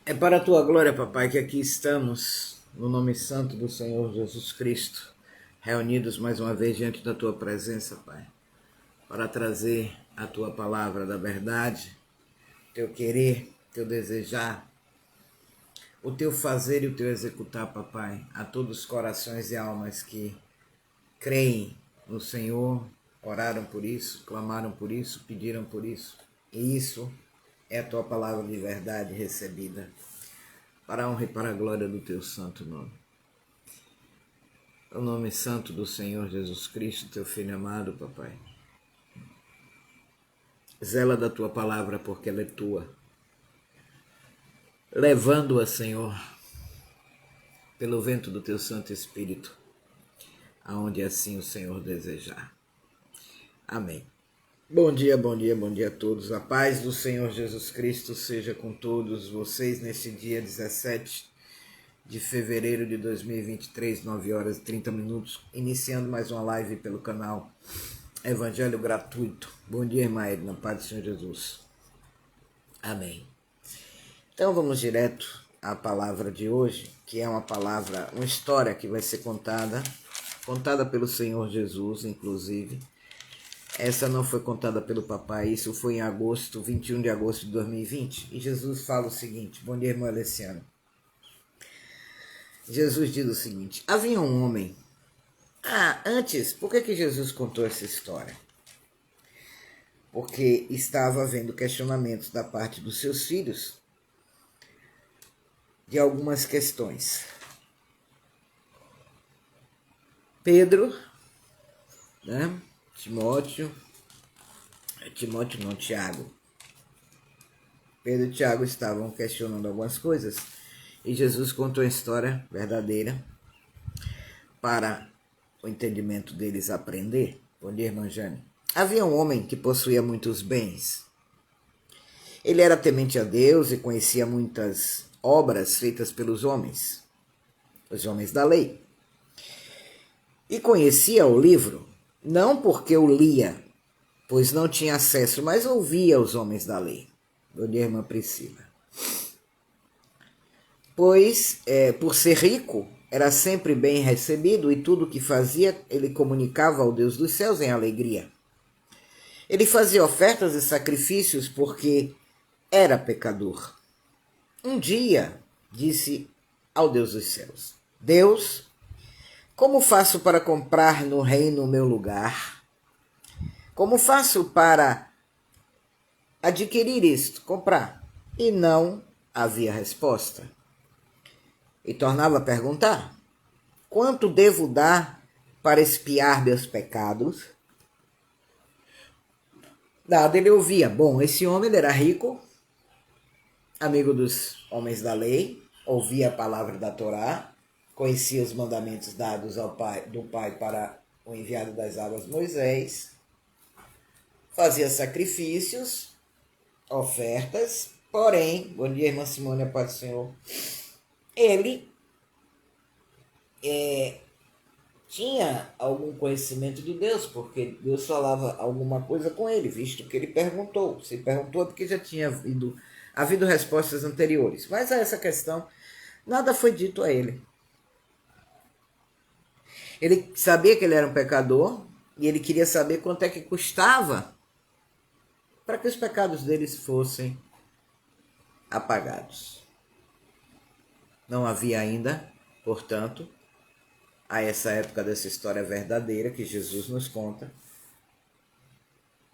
É para a tua glória, papai, que aqui estamos, no nome santo do Senhor Jesus Cristo, reunidos mais uma vez diante da tua presença, Pai, para trazer a tua palavra da verdade, teu querer, teu desejar, o teu fazer e o teu executar, papai, a todos os corações e almas que creem no Senhor, oraram por isso, clamaram por isso, pediram por isso, e isso é a tua palavra de verdade recebida, para a honra e para a glória do teu santo nome. O nome santo do Senhor Jesus Cristo, teu Filho amado, papai. Zela da tua palavra, porque ela é tua. Levando-a, Senhor, pelo vento do teu Santo Espírito, aonde assim o Senhor desejar. Amém. Bom dia, bom dia, bom dia a todos. A paz do Senhor Jesus Cristo seja com todos vocês neste dia 17 de fevereiro de 2023, 9 horas e 30 minutos, iniciando mais uma live pelo canal Evangelho Gratuito. Bom dia, irmã Edna, na paz do Senhor Jesus. Amém. Então vamos direto à palavra de hoje, que é uma história que vai ser contada pelo Senhor Jesus, inclusive. Essa não foi contada pelo papai, isso foi em agosto, 21 de agosto de 2020. E Jesus fala o seguinte, bom dia, irmã Alessiana. Jesus diz o seguinte, havia um homem... antes, por que Jesus contou essa história? Porque estava havendo questionamentos da parte dos seus filhos de algumas questões. Pedro, né? Tiago. Pedro e Tiago estavam questionando algumas coisas e Jesus contou a história verdadeira para o entendimento deles aprender. Bom dia, irmã Jane. Havia um homem que possuía muitos bens. Ele era temente a Deus e conhecia muitas obras feitas pelos homens, os homens da lei. E conhecia o livro, não porque o lia, pois não tinha acesso, mas ouvia os homens da lei. Bom dia, irmã Priscila. Pois, por ser rico, era sempre bem recebido e tudo o que fazia, ele comunicava ao Deus dos céus em alegria. Ele fazia ofertas e sacrifícios porque era pecador. Um dia, disse ao Deus dos céus, Deus, como faço para comprar no reino o meu lugar? Como faço para adquirir isto, comprar? E não havia resposta. E tornava a perguntar, quanto devo dar para expiar meus pecados? Nada, ele ouvia, bom, esse homem ele era rico, amigo dos homens da lei, ouvia a palavra da Torá, conhecia os mandamentos dados do Pai para o enviado das águas Moisés, fazia sacrifícios, ofertas, porém, bom dia, irmã Simone, a paz do Senhor, ele tinha algum conhecimento de Deus, porque Deus falava alguma coisa com ele, visto que ele perguntou. Se perguntou é porque já tinha havido respostas anteriores. Mas a essa questão, nada foi dito a ele. Ele sabia que ele era um pecador e ele queria saber quanto é que custava para que os pecados deles fossem apagados. Não havia ainda, portanto, a essa época dessa história verdadeira que Jesus nos conta,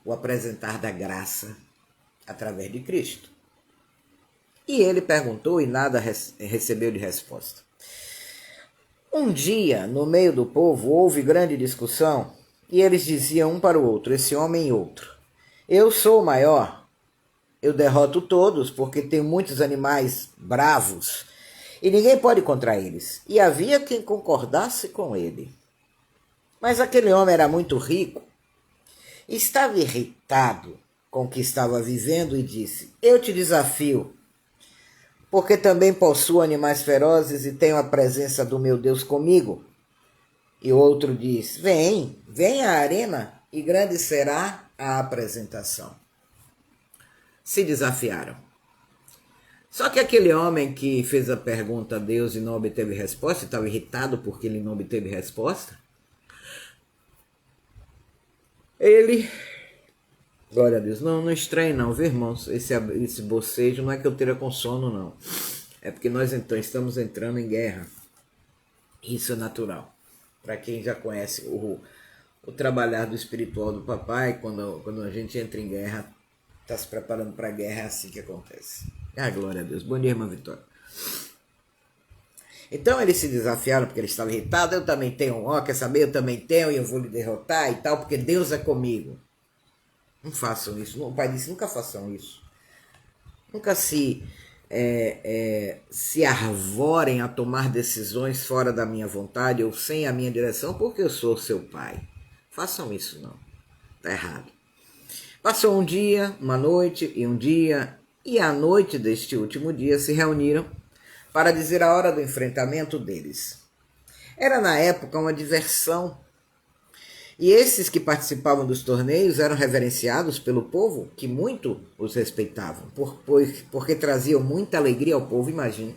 o apresentar da graça através de Cristo. E ele perguntou e nada recebeu de resposta. Um dia, no meio do povo, houve grande discussão e eles diziam um para o outro, esse homem e outro, eu sou o maior, eu derroto todos porque tenho muitos animais bravos e ninguém pode contra eles. E havia quem concordasse com ele. Mas aquele homem era muito rico, estava irritado com o que estava vivendo e disse, eu te desafio, porque também possuo animais ferozes e tenho a presença do meu Deus comigo. E o outro diz, vem à arena e grande será a apresentação. Se desafiaram. Só que aquele homem que fez a pergunta a Deus e não obteve resposta, estava irritado porque ele não obteve resposta, ele, glória a Deus, não estranhe não, viu, irmãos? Esse bocejo não é que eu esteja com sono, não. É porque nós então estamos entrando em guerra. Isso é natural. Para quem já conhece o trabalhar do espiritual do papai, quando a gente entra em guerra, está se preparando para a guerra, é assim que acontece. Glória a Deus. Bom dia, irmã Vitória. Então eles se desafiaram porque eles estavam irritados. Eu também tenho, quer saber? Eu também tenho e eu vou lhe derrotar e tal, porque Deus é comigo. Não façam isso. O pai disse, nunca façam isso. Nunca se arvorem a tomar decisões fora da minha vontade ou sem a minha direção, porque eu sou seu pai. Façam isso não. Está errado. Passou um dia, uma noite e um dia, e à noite deste último dia se reuniram para dizer a hora do enfrentamento deles. Era na época uma diversão. E esses que participavam dos torneios eram reverenciados pelo povo, que muito os respeitavam, porque traziam muita alegria ao povo, imagine.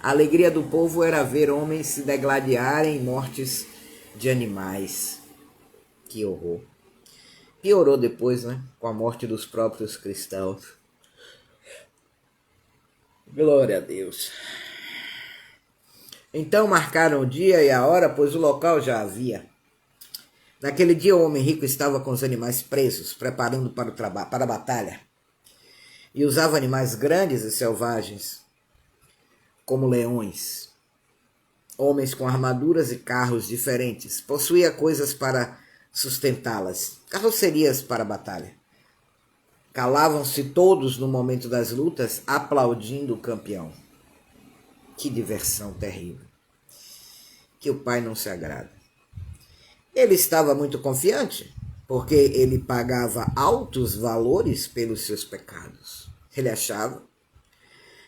A alegria do povo era ver homens se degladiarem em mortes de animais. Que horror. Piorou depois, né? Com a morte dos próprios cristãos. Glória a Deus. Então marcaram o dia e a hora, pois o local já havia. Naquele dia o homem rico estava com os animais presos, preparando para a batalha. E usava animais grandes e selvagens, como leões. Homens com armaduras e carros diferentes. Possuía coisas para sustentá-las, carrocerias para a batalha. Calavam-se todos no momento das lutas, aplaudindo o campeão. Que diversão terrível. Que o pai não se agrada. Ele estava muito confiante, porque ele pagava altos valores pelos seus pecados. Ele achava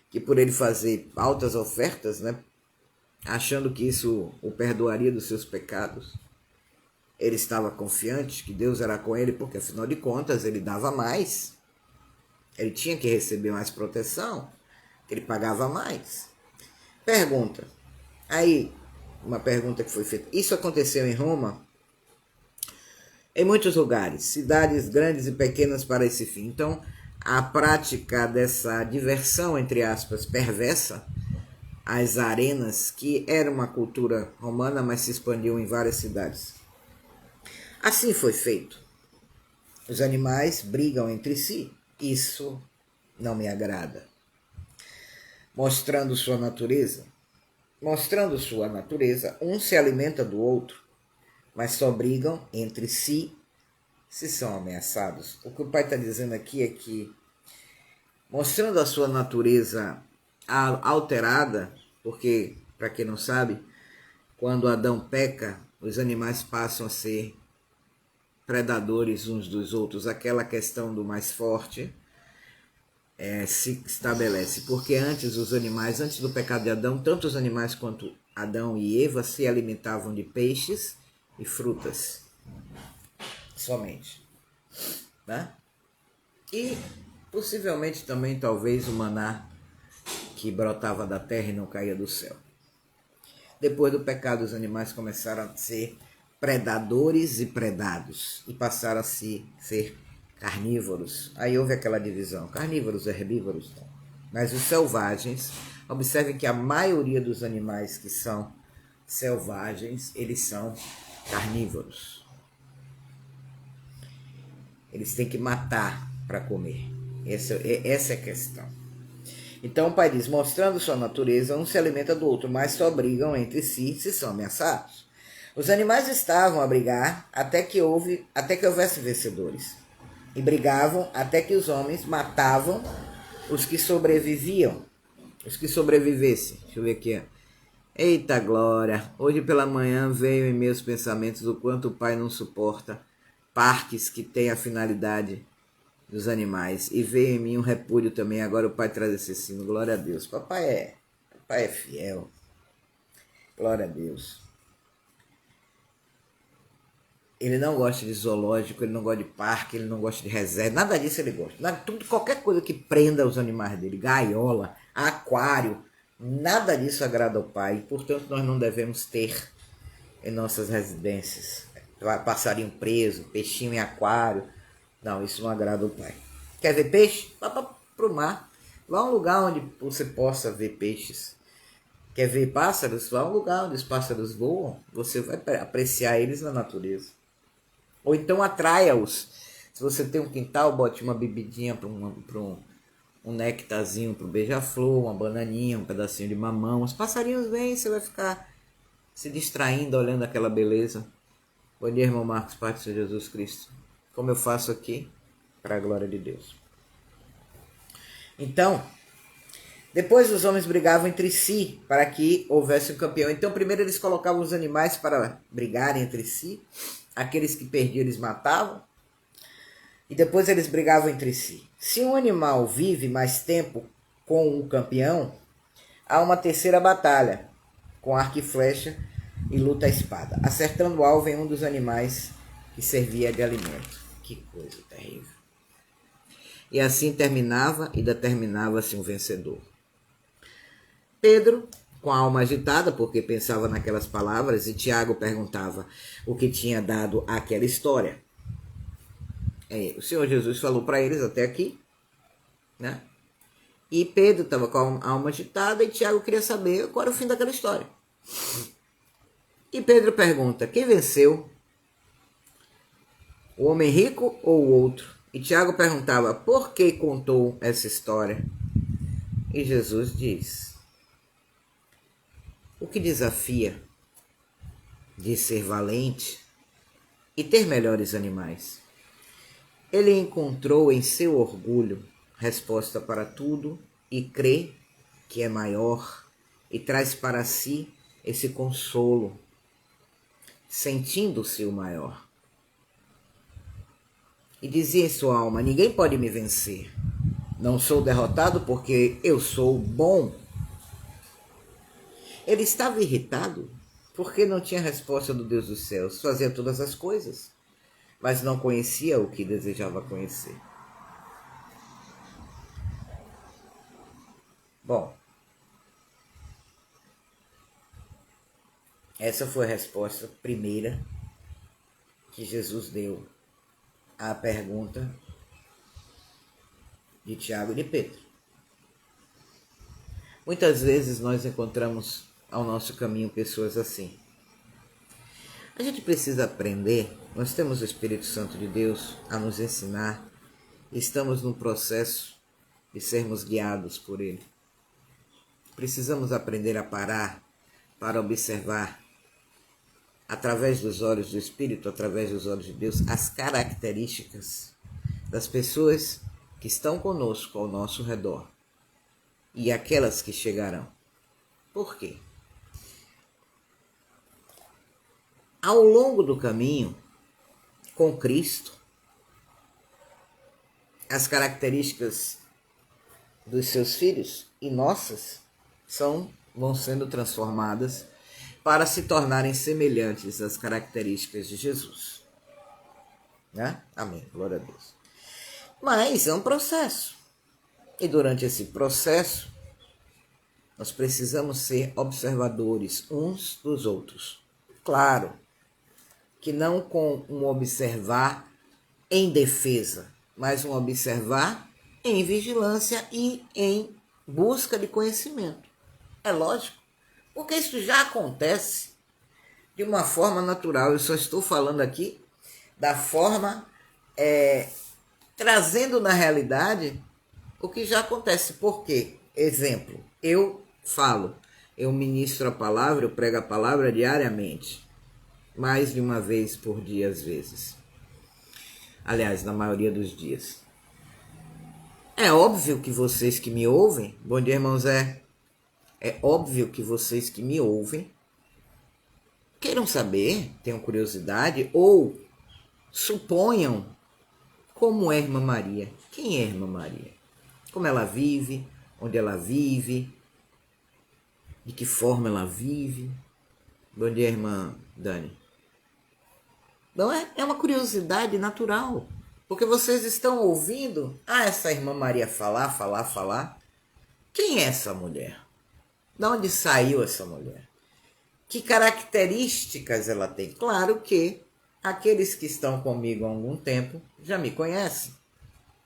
que por ele fazer altas ofertas, né, achando que isso o perdoaria dos seus pecados, ele estava confiante que Deus era com ele, porque afinal de contas ele dava mais. Ele tinha que receber mais proteção, ele pagava mais. Pergunta. Aí, uma pergunta que foi feita. Isso aconteceu em Roma? Em muitos lugares, cidades grandes e pequenas para esse fim. Então, a prática dessa diversão, entre aspas, perversa, as arenas, que era uma cultura romana, mas se expandiu em várias cidades. Assim foi feito. Os animais brigam entre si. Isso não me agrada. Mostrando sua natureza, um se alimenta do outro, mas só brigam entre si se são ameaçados. O que o pai está dizendo aqui é que, mostrando a sua natureza alterada, porque, para quem não sabe, quando Adão peca, os animais passam a ser predadores uns dos outros. Aquela questão do mais forte se estabelece, porque antes do pecado de Adão, tanto os animais quanto Adão e Eva se alimentavam de peixes e frutas, somente, né? E possivelmente também talvez o maná que brotava da terra e não caía do céu. Depois do pecado, os animais começaram a ser predadores e predados e passaram a ser carnívoros. Aí houve aquela divisão, carnívoros e herbívoros. Mas os selvagens, observem que a maioria dos animais que são selvagens, eles são carnívoros. Eles têm que matar para comer. Essa é a questão. Então o pai diz, mostrando sua natureza, um se alimenta do outro, mas só brigam entre si se são ameaçados. Os animais estavam a brigar até que houvesse vencedores. E brigavam até que os homens matavam os que sobreviviam. Os que sobrevivessem. Deixa eu ver aqui. Eita glória! Hoje pela manhã veio em meus pensamentos o quanto o pai não suporta parques que têm a finalidade dos animais. E veio em mim um repúdio também. Agora o pai traz esse sino. Glória a Deus. Papai é fiel. Glória a Deus. Ele não gosta de zoológico, ele não gosta de parque, ele não gosta de reserva, nada disso ele gosta. Qualquer coisa que prenda os animais dele, gaiola, aquário. Nada disso agrada ao Pai, portanto nós não devemos ter em nossas residências passarinho preso, peixinho em aquário. Não, isso não agrada ao Pai. Quer ver peixe? Vá para o mar. Vá a um lugar onde você possa ver peixes. Quer ver pássaros? Vá a um lugar onde os pássaros voam. Você vai apreciar eles na natureza. Ou então atraia-os. Se você tem um quintal, bote uma bebidinha para um nectarzinho para o beija-flor, uma bananinha, um pedacinho de mamão. Os passarinhos vêm, você vai ficar se distraindo, olhando aquela beleza. Bom dia, irmão Marcos, Pai do Senhor Jesus Cristo. Como eu faço aqui, para a glória de Deus. Então, depois os homens brigavam entre si para que houvesse um campeão. Então, primeiro eles colocavam os animais para brigarem entre si. Aqueles que perdiam, eles matavam. E depois eles brigavam entre si. Se um animal vive mais tempo com o campeão, há uma terceira batalha, com arco e flecha e luta a espada, acertando o alvo em um dos animais que servia de alimento. Que coisa terrível. E assim terminava e determinava-se um vencedor. Pedro, com a alma agitada, porque pensava naquelas palavras, e Tiago perguntava o que tinha dado àquela história. O Senhor Jesus falou para eles até aqui, né? E Pedro estava com a alma agitada e Tiago queria saber qual era o fim daquela história. E Pedro pergunta, quem venceu? O homem rico ou o outro? E Tiago perguntava, por que contou essa história? E Jesus diz, o que desafia de ser valente e ter melhores animais? Ele encontrou em seu orgulho resposta para tudo e crê que é maior e traz para si esse consolo, sentindo-se o maior. E dizia em sua alma, ninguém pode me vencer. Não sou derrotado porque eu sou bom. Ele estava irritado porque não tinha resposta do Deus dos céus, fazia todas as coisas, mas não conhecia o que desejava conhecer. Bom, essa foi a resposta primeira que Jesus deu à pergunta de Tiago e de Pedro. Muitas vezes nós encontramos ao nosso caminho pessoas assim. A gente precisa aprender, nós temos o Espírito Santo de Deus a nos ensinar, estamos no processo de sermos guiados por Ele. Precisamos aprender a parar para observar, através dos olhos do Espírito, através dos olhos de Deus, as características das pessoas que estão conosco ao nosso redor e aquelas que chegarão. Por quê? Ao longo do caminho com Cristo, as características dos seus filhos e nossas vão sendo transformadas para se tornarem semelhantes às características de Jesus. Né? Amém, glória a Deus. Mas é um processo. E durante esse processo, nós precisamos ser observadores uns dos outros. Claro que não com um observar em defesa, mas um observar em vigilância e em busca de conhecimento. É lógico, porque isso já acontece de uma forma natural. Eu só estou falando aqui da forma, trazendo na realidade o que já acontece. Por quê? Exemplo, eu falo, eu ministro a palavra, eu prego a palavra diariamente, mais de uma vez por dia às vezes. Aliás, na maioria dos dias. É óbvio que vocês que me ouvem, bom dia, irmão Zé, é óbvio que vocês que me ouvem queiram saber, tenham curiosidade ou suponham como é a irmã Maria. Quem é a irmã Maria? Como ela vive, onde ela vive, de que forma ela vive. Bom dia, irmã Dani. Não é uma curiosidade natural, porque vocês estão ouvindo essa irmã Maria falar. Quem é essa mulher? De onde saiu essa mulher? Que características ela tem? Claro que aqueles que estão comigo há algum tempo já me conhecem,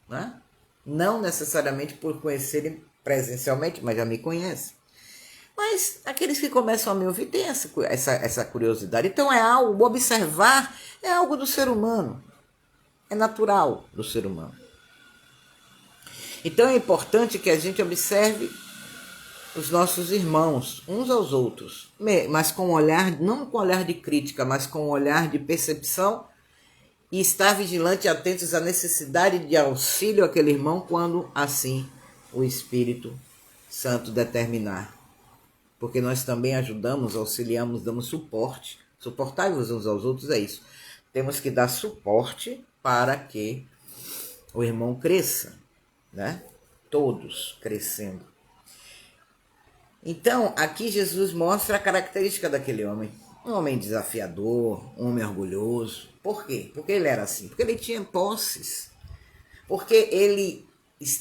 né? Não necessariamente por conhecerem presencialmente, mas já me conhecem. Mas aqueles que começam a me ouvir têm essa curiosidade. Então é algo, observar é algo do ser humano. É natural do ser humano. Então é importante que a gente observe os nossos irmãos, uns aos outros, mas com um olhar, não com um olhar de crítica, mas com um olhar de percepção e estar vigilante e atentos à necessidade de auxílio àquele irmão quando assim o Espírito Santo determinar. Porque nós também ajudamos, auxiliamos, damos suporte. Suportai-vos uns aos outros, é isso. Temos que dar suporte para que o irmão cresça, né? Todos crescendo. Então, aqui Jesus mostra a característica daquele homem. Um homem desafiador, um homem orgulhoso. Por quê? Porque ele era assim. Porque ele tinha posses. Porque ele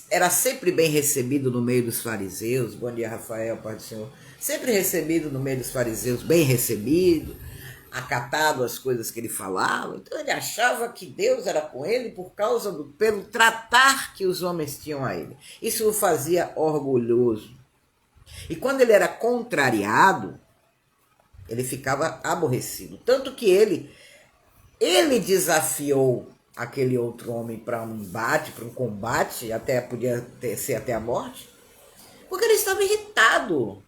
era sempre bem recebido no meio dos fariseus. Bom dia, Rafael, Pai do Senhor. Sempre recebido no meio dos fariseus, bem recebido, acatado as coisas que ele falava. Então ele achava que Deus era com ele pelo tratar que os homens tinham a ele. Isso o fazia orgulhoso. E quando ele era contrariado, ele ficava aborrecido. Tanto que ele desafiou aquele outro homem para um embate, para um combate, até podia ser até a morte, porque ele estava irritado.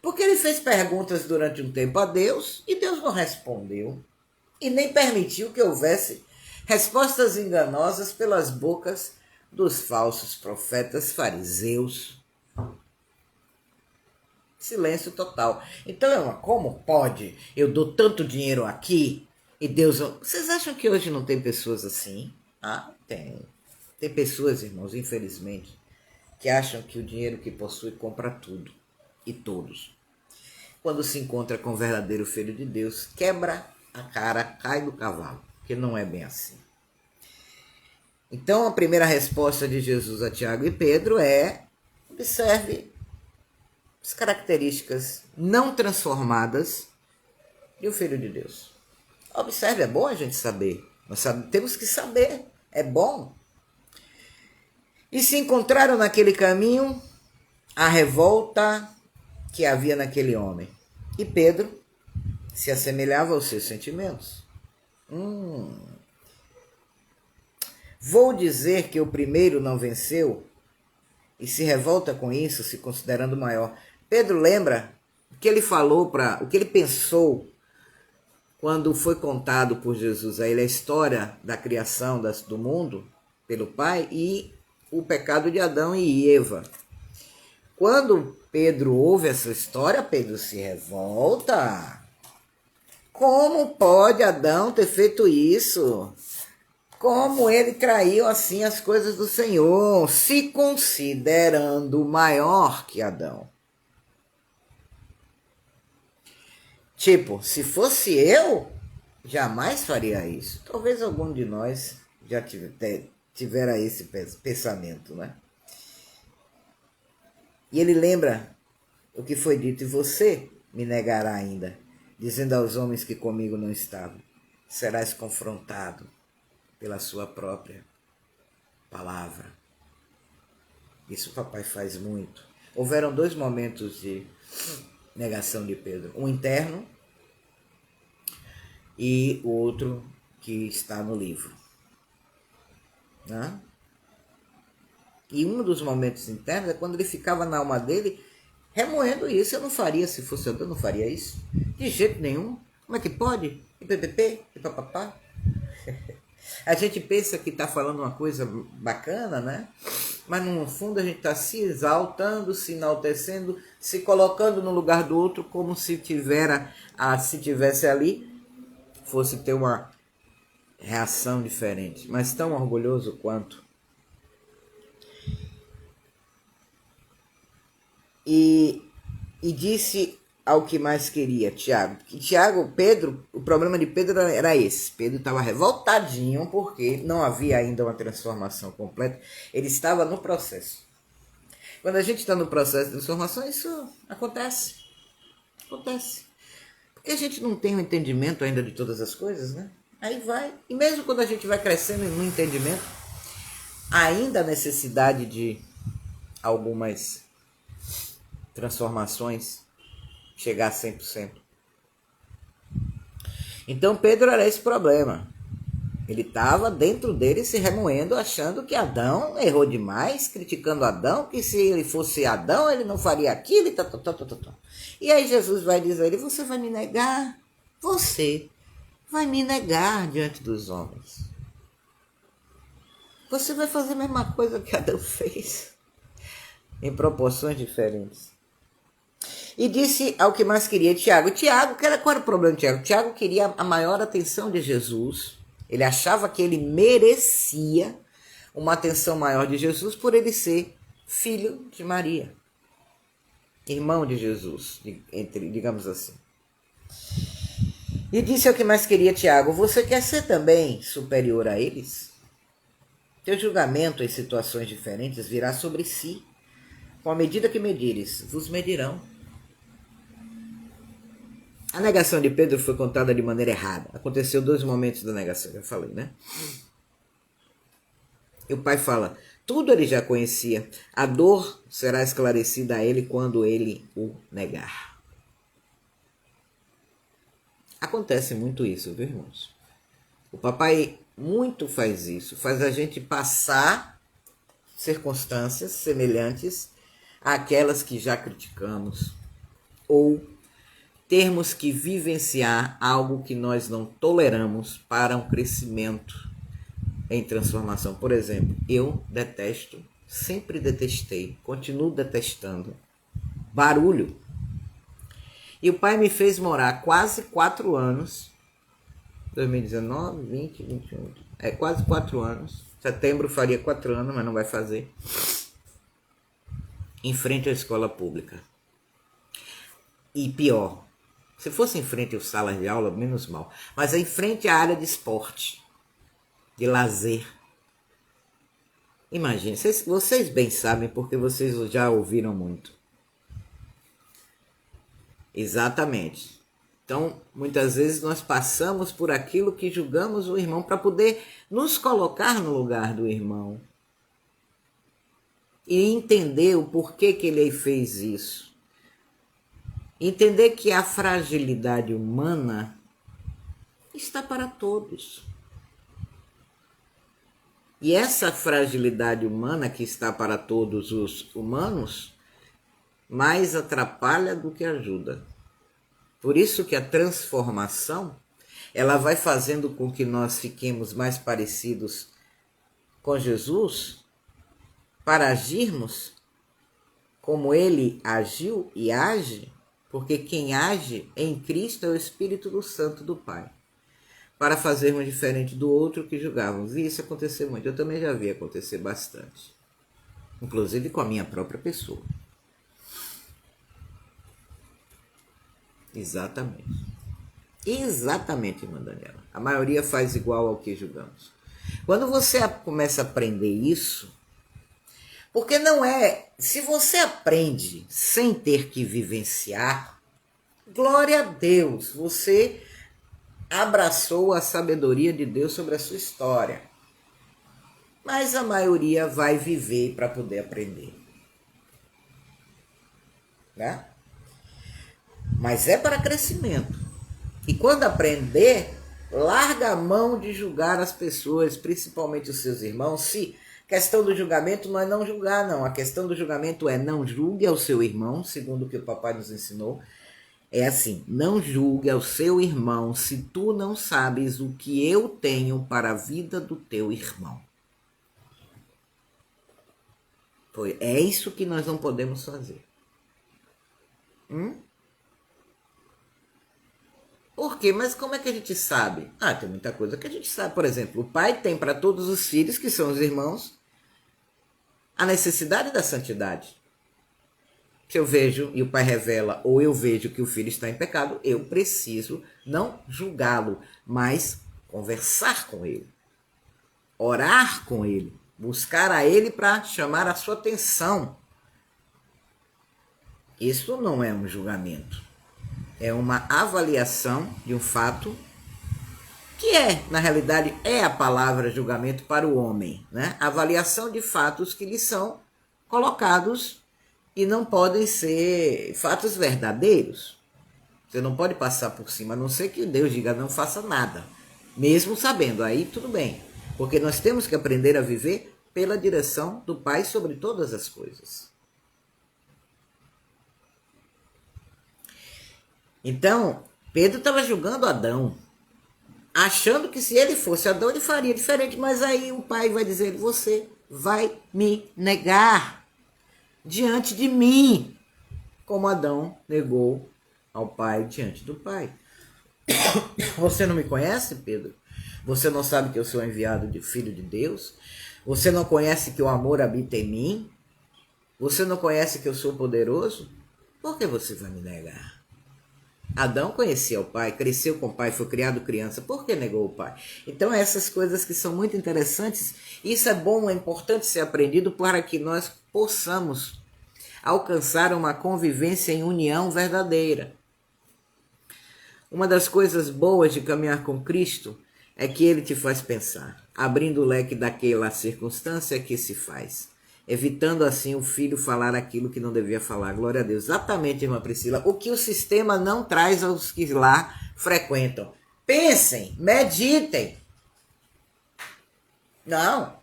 Porque ele fez perguntas durante um tempo a Deus e Deus não respondeu. E nem permitiu que houvesse respostas enganosas pelas bocas dos falsos profetas fariseus. Silêncio total. Então, como pode? Eu dou tanto dinheiro aqui e Deus... Vocês acham que hoje não tem pessoas assim? Ah, tem. Tem pessoas, irmãos, infelizmente, que acham que o dinheiro que possui compra tudo e todos. Quando se encontra com o verdadeiro filho de Deus, quebra a cara, cai do cavalo, porque não é bem assim. Então, a primeira resposta de Jesus a Tiago e Pedro é: observe as características não transformadas de um filho de Deus. Observe, é bom a gente saber. Nós temos que saber, é bom. E se encontraram naquele caminho a revolta que havia naquele homem. E Pedro se assemelhava aos seus sentimentos. Vou dizer que o primeiro não venceu e se revolta com isso, se considerando maior. Pedro lembra o que ele falou, o que ele pensou quando foi contado por Jesus a ele a história da criação do mundo pelo Pai e o pecado de Adão e Eva. Quando Pedro ouve essa história, Pedro se revolta. Como pode Adão ter feito isso? Como ele traiu assim as coisas do Senhor, se considerando maior que Adão? Tipo, se fosse eu, jamais faria isso. Talvez algum de nós já tivera esse pensamento, né? E ele lembra o que foi dito: e você me negará ainda, dizendo aos homens que comigo não estavam. Serás confrontado pela sua própria palavra. Isso o papai faz muito. Houveram 2 momentos de negação de Pedro. Um interno e o outro que está no livro. Né? E um dos momentos internos é quando ele ficava na alma dele remoendo isso. Eu não faria, se fosse eu não faria isso. De jeito nenhum. Como é que pode? E ppp, e papapá. A gente pensa que está falando uma coisa bacana, né? Mas no fundo a gente está se exaltando, se enaltecendo, se colocando no lugar do outro como se tivesse ali, fosse ter uma reação diferente. Mas tão orgulhoso quanto. E disse ao que mais queria, Tiago. Pedro, o problema de Pedro era esse. Pedro estava revoltadinho porque não havia ainda uma transformação completa. Ele estava no processo. Quando a gente está no processo de transformação, isso acontece. Acontece. Porque a gente não tem o entendimento ainda de todas as coisas, né? Aí vai. E mesmo quando a gente vai crescendo no entendimento, ainda a necessidade de algumas transformações chegar a 100%. Então Pedro era esse problema. Ele estava dentro dele se remoendo, achando que Adão errou demais, criticando Adão, que se ele fosse Adão, ele não faria aquilo e tal. E aí Jesus vai dizer a ele, você vai me negar? Você vai me negar diante dos homens. Você vai fazer a mesma coisa que Adão fez, em proporções diferentes. E disse ao que mais queria, Tiago. Tiago, qual era o problema de Tiago? Tiago queria a maior atenção de Jesus. Ele achava que ele merecia uma atenção maior de Jesus por ele ser filho de Maria, irmão de Jesus, digamos assim. E disse ao que mais queria, Tiago, você quer ser também superior a eles? Teu julgamento em situações diferentes virá sobre si. Com a medida que medires, vos medirão. A negação de Pedro foi contada de maneira errada. Aconteceu 2 momentos da negação que eu falei, né? E o pai fala, tudo ele já conhecia. A dor será esclarecida a ele quando ele o negar. Acontece muito isso, viu, irmãos? O papai muito faz isso. Faz a gente passar circunstâncias semelhantes àquelas que já criticamos. Ou termos que vivenciar algo que nós não toleramos para um crescimento em transformação. Por exemplo, eu detesto, sempre detestei, continuo detestando barulho. E o pai me fez morar quase 4 anos, 2019, 20, 21, quase 4 anos. Setembro faria 4 anos, mas não vai fazer. Em frente à escola pública. E pior, se fosse em frente às salas de aula, menos mal. Mas é em frente à área de esporte, de lazer. Imagine, vocês bem sabem, porque vocês já ouviram muito. Exatamente. Então, muitas vezes nós passamos por aquilo que julgamos o irmão para poder nos colocar no lugar do irmão. E entender o porquê que ele fez isso. Entender que a fragilidade humana está para todos. E essa fragilidade humana que está para todos os humanos, mais atrapalha do que ajuda. Por isso que a transformação, ela vai fazendo com que nós fiquemos mais parecidos com Jesus, para agirmos como ele agiu e age, porque quem age em Cristo é o Espírito do Santo do Pai. Para fazermos diferente do outro que julgávamos. Vi isso acontecer muito. Eu também já vi acontecer bastante. Inclusive com a minha própria pessoa. Exatamente. Exatamente, irmã Daniela. A maioria faz igual ao que julgamos. Quando você começa a aprender isso, porque não é... Se você aprende sem ter que vivenciar, glória a Deus, você abraçou a sabedoria de Deus sobre a sua história. Mas a maioria vai viver para poder aprender. Né? Mas é para crescimento. E quando aprender, larga a mão de julgar as pessoas, principalmente os seus irmãos. Se questão do julgamento não é não julgar, não. A questão do julgamento é não julgue ao seu irmão, segundo o que o papai nos ensinou. É assim, não julgue ao seu irmão se tu não sabes o que eu tenho para a vida do teu irmão. É isso que nós não podemos fazer. Por quê? Mas como é que a gente sabe? Tem muita coisa que a gente sabe. Por exemplo, o pai tem para todos os filhos, que são os irmãos, a necessidade da santidade. Se eu vejo e o pai revela, ou eu vejo que o filho está em pecado, eu preciso não julgá-lo, mas conversar com ele, orar com ele, buscar a ele para chamar a sua atenção Isso não é um julgamento. É uma avaliação de um fato que na realidade, é a palavra julgamento para o homem, né? Avaliação de fatos que lhe são colocados e não podem ser fatos verdadeiros. Você não pode passar por cima, a não ser que Deus diga não faça nada. Mesmo sabendo, aí tudo bem. Porque nós temos que aprender a viver pela direção do Pai sobre todas as coisas. Então, Pedro estava julgando Adão, achando que se ele fosse Adão, ele faria diferente. Mas aí o Pai vai dizer, você vai me negar diante de mim, como Adão negou ao Pai diante do Pai. Você não me conhece, Pedro? Você não sabe que eu sou enviado de Filho de Deus? Você não conhece que o amor habita em mim? Você não conhece que eu sou poderoso? Por que você vai me negar? Adão conhecia o Pai, cresceu com o Pai, foi criado criança. Por que negou o Pai? Então, essas coisas que são muito interessantes, isso é bom, é importante ser aprendido para que nós possamos alcançar uma convivência em união verdadeira. Uma das coisas boas de caminhar com Cristo é que Ele te faz pensar, abrindo o leque daquela circunstância que se faz, evitando assim o filho falar aquilo que não devia falar. Glória a Deus. Exatamente, irmã Priscila, o que o sistema não traz aos que lá frequentam. Pensem, meditem. Não.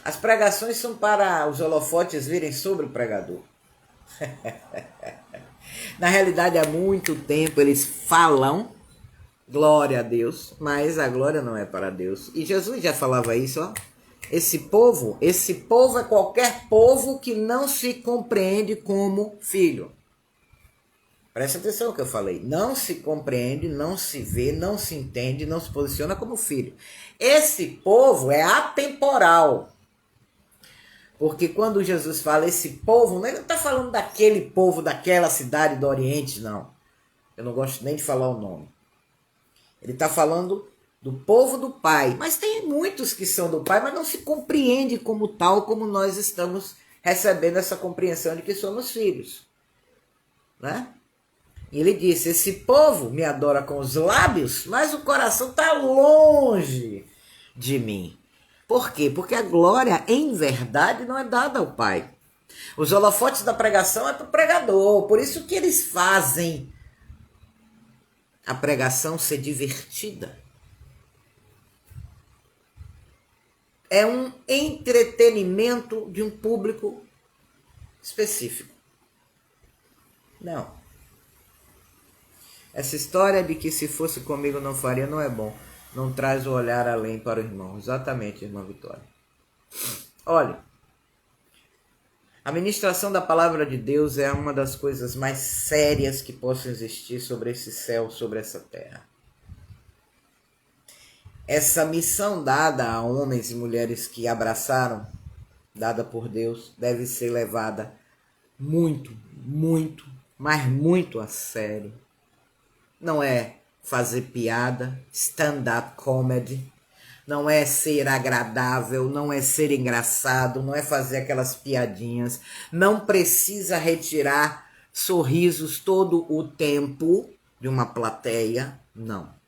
As pregações são para os holofotes virem sobre o pregador. Na realidade, há muito tempo eles falam glória a Deus, mas a glória não é para Deus. E Jesus já falava isso, ó. Esse povo é qualquer povo que não se compreende como filho. Presta atenção no que eu falei. Não se compreende, não se vê, não se entende, não se posiciona como filho. Esse povo é atemporal. Porque quando Jesus fala esse povo, ele não está falando daquele povo, daquela cidade do Oriente, não. Eu não gosto nem de falar o nome. Ele está falando do povo do Pai. Mas tem muitos que são do Pai, mas não se compreende como tal, como nós estamos recebendo essa compreensão de que somos filhos. Né? E ele disse, esse povo me adora com os lábios, mas o coração está longe de mim. Por quê? Porque a glória, em verdade, não é dada ao Pai. Os holofotes da pregação é para o pregador. Por isso que eles fazem a pregação ser divertida. É um entretenimento de um público específico. Não. Essa história de que se fosse comigo não faria não é bom. Não traz o olhar além para o irmão. Exatamente, irmã Vitória. Olha, a ministração da palavra de Deus é uma das coisas mais sérias que possam existir sobre esse céu, sobre essa terra. Essa missão dada a homens e mulheres que abraçaram, dada por Deus, deve ser levada muito, muito, mas muito a sério. Não é fazer piada, stand-up comedy, não é ser agradável, não é ser engraçado, não é fazer aquelas piadinhas, não precisa retirar sorrisos todo o tempo de uma plateia, não.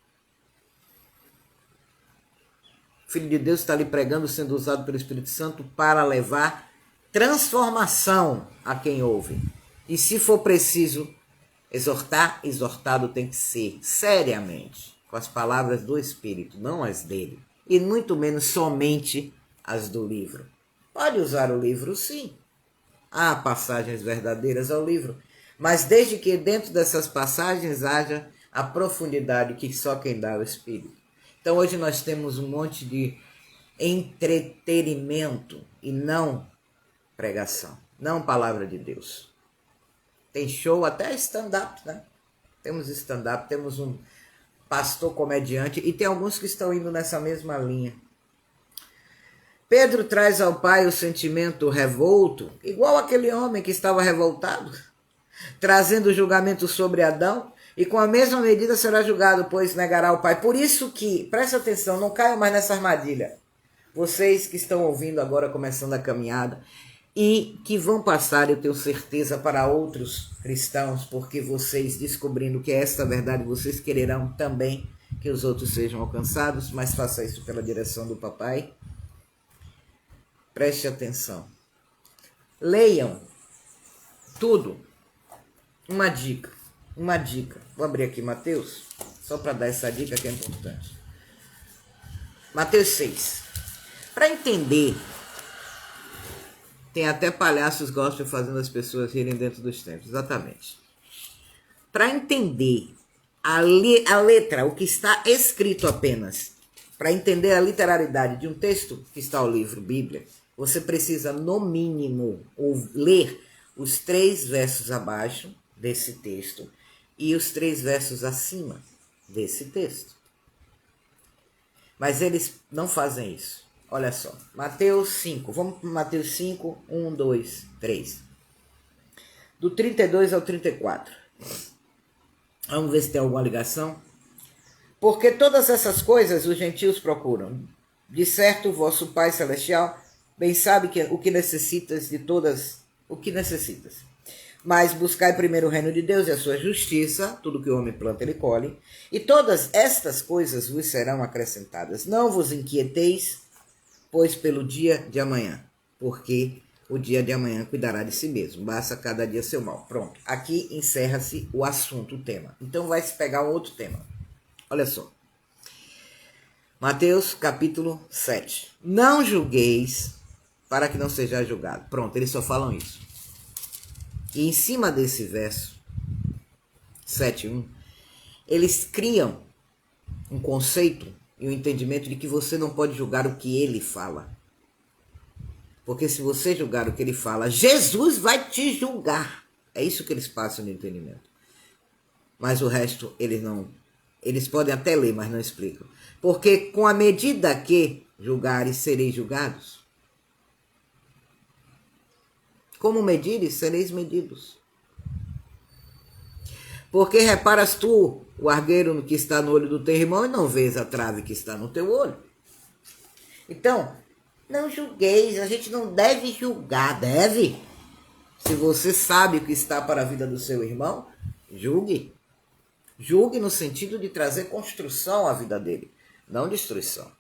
O Filho de Deus está ali pregando, sendo usado pelo Espírito Santo para levar transformação a quem ouve. E se for preciso exortar, exortado tem que ser seriamente, com as palavras do Espírito, não as dele. E muito menos somente as do livro. Pode usar o livro, sim. Há passagens verdadeiras ao livro. Mas desde que dentro dessas passagens haja a profundidade que só quem dá é o Espírito. Então hoje nós temos um monte de entretenimento e não pregação. Não palavra de Deus. Tem show, até stand-up, né? Temos stand-up, temos um pastor comediante e tem alguns que estão indo nessa mesma linha. Pedro traz ao Pai o sentimento revolto, igual aquele homem que estava revoltado, trazendo o julgamento sobre Adão, e com a mesma medida será julgado, pois negará o Pai. Por isso que, presta atenção, não caiam mais nessa armadilha. Vocês que estão ouvindo agora, começando a caminhada, e que vão passar, eu tenho certeza, para outros cristãos, porque vocês descobrindo que é esta verdade, vocês quererão também que os outros sejam alcançados, mas faça isso pela direção do papai. Preste atenção. Leiam tudo. Uma dica. Vou abrir aqui Mateus, só para dar essa dica que é importante. Mateus 6. Para entender, tem até palhaços gostam fazendo as pessoas rirem dentro dos templos. Exatamente. Para entender a letra, o que está escrito apenas, para entender a literalidade de um texto que está no livro Bíblia, você precisa, no mínimo, ler os 3 versos abaixo desse texto e os 3 versos acima desse texto. Mas eles não fazem isso. Olha só, Mateus 5, vamos para Mateus 5, 1, 2, 3. Do 32 ao 34. Vamos ver se tem alguma ligação. Porque todas essas coisas os gentios procuram. De certo, o vosso Pai Celestial bem sabe o que necessitas de todas, o que necessitas. Mas buscai primeiro o reino de Deus e a sua justiça, tudo que o homem planta ele colhe, e todas estas coisas vos serão acrescentadas. Não vos inquieteis, pois pelo dia de amanhã, porque o dia de amanhã cuidará de si mesmo, basta cada dia seu mal. Pronto, aqui encerra-se o assunto, o tema. Então vai se pegar um outro tema. Olha só. Mateus capítulo 7. Não julgueis para que não seja julgado. Pronto, eles só falam isso. E em cima desse verso 7:1, eles criam um conceito e um entendimento de que você não pode julgar o que ele fala. Porque se você julgar o que ele fala, Jesus vai te julgar. É isso que eles passam de entendimento. Mas o resto eles não. Eles podem até ler, mas não explicam. Porque com a medida que julgares, sereis julgados. Como medires, sereis medidos. Porque reparas tu o argueiro que está no olho do teu irmão e não vês a trave que está no teu olho. Então, não julgueis, a gente não deve julgar, deve. Se você sabe o que está para a vida do seu irmão, julgue. Julgue no sentido de trazer construção à vida dele, não destruição.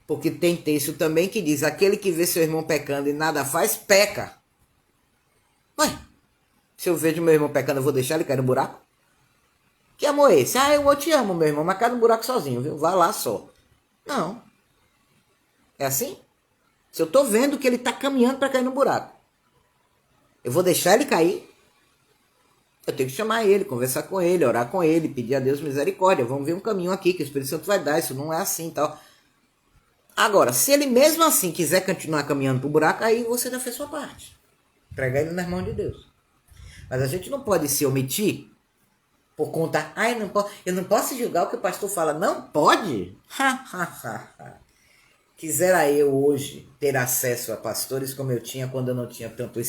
Porque tem texto também que diz, aquele que vê seu irmão pecando e nada faz, peca. Ué, se eu vejo meu irmão pecando, eu vou deixar ele cair no buraco? Que amor é esse? Ah, eu te amo, meu irmão, mas cai no buraco sozinho, viu? Vai lá só. Não. É assim? Se eu tô vendo que ele tá caminhando para cair no buraco, eu vou deixar ele cair? Eu tenho que chamar ele, conversar com ele, orar com ele, pedir a Deus misericórdia. Vamos ver um caminho aqui que o Espírito Santo vai dar, isso não é assim e tal. Agora, se ele mesmo assim quiser continuar caminhando pro buraco, aí você já fez sua parte. Pregar ele nas mãos de Deus. Mas a gente não pode se omitir por conta, eu não posso julgar o que o pastor fala. Não pode? Quisera eu hoje ter acesso a pastores como eu tinha quando eu não tinha tanto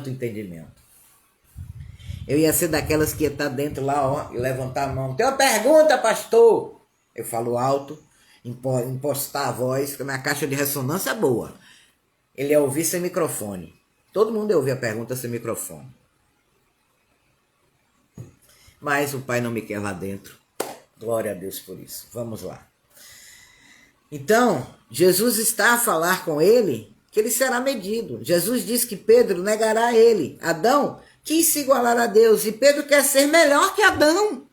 entendimento. Eu ia ser daquelas que ia estar dentro lá, ó, e levantar a mão. Tem uma pergunta, pastor? Eu falo alto, impostar a voz, porque a minha caixa de ressonância é boa. Ele ia ouvir sem microfone. Todo mundo ia ouvir a pergunta sem microfone. Mas o pai não me quer lá dentro. Glória a Deus por isso. Vamos lá. Então, Jesus está a falar com ele que ele será medido. Jesus diz que Pedro negará ele. Adão quis se igualar a Deus e Pedro quer ser melhor que Adão.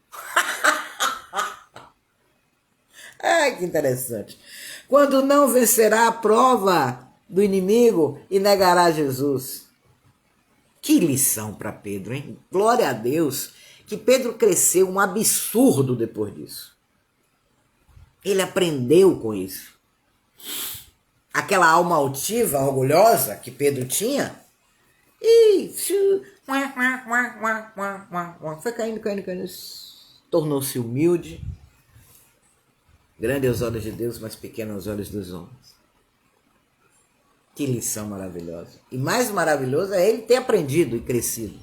Ai, que interessante. Quando não vencerá a prova do inimigo e negará Jesus. Que lição para Pedro, hein? Glória a Deus que Pedro cresceu um absurdo depois disso. Ele aprendeu com isso. Aquela alma altiva, orgulhosa que Pedro tinha, e foi caindo, tornou-se humilde, grande aos olhos de Deus, mas pequeno aos olhos dos homens. Que lição maravilhosa. E mais maravilhoso é ele ter aprendido e crescido.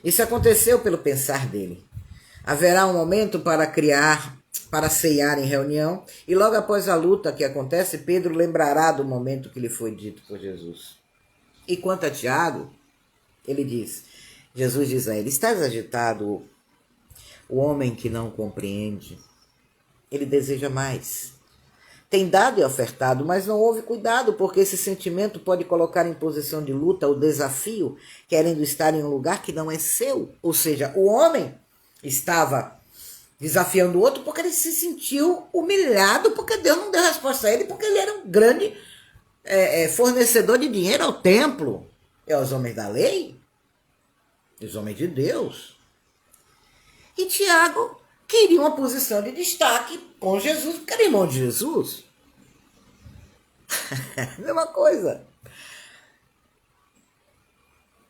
Isso aconteceu pelo pensar dele. Haverá um momento para criar para ceiar em reunião, e logo após a luta que acontece, Pedro lembrará do momento que lhe foi dito por Jesus. E quanto a Tiago, ele diz, Jesus diz a ele, estás agitado, o homem que não compreende, ele deseja mais. Tem dado e ofertado, mas não houve cuidado, porque esse sentimento pode colocar em posição de luta o desafio, querendo estar em um lugar que não é seu. Ou seja, o homem estava desafiando o outro porque ele se sentiu humilhado, porque Deus não deu resposta a ele, porque ele era um grande fornecedor de dinheiro ao templo. E aos homens da lei, os homens de Deus. E Tiago queria uma posição de destaque com Jesus, porque era irmão de Jesus. Mesma coisa.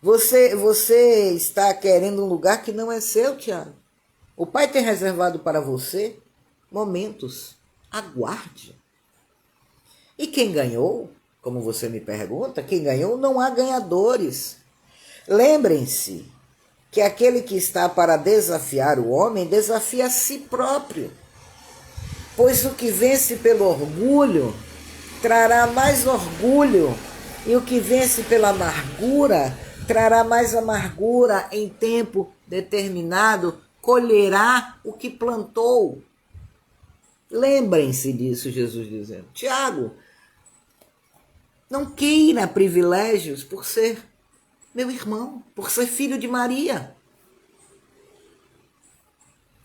Você está querendo um lugar que não é seu, Tiago. O Pai tem reservado para você momentos. Aguarde. E quem ganhou, como você me pergunta, quem ganhou, não há ganhadores. Lembrem-se que aquele que está para desafiar o homem, desafia a si próprio. Pois o que vence pelo orgulho, trará mais orgulho, e o que vence pela amargura, trará mais amargura. Em tempo determinado, colherá o que plantou. Lembrem-se disso, Jesus dizendo. Tiago, não queira privilégios por ser meu irmão, por ser filho de Maria.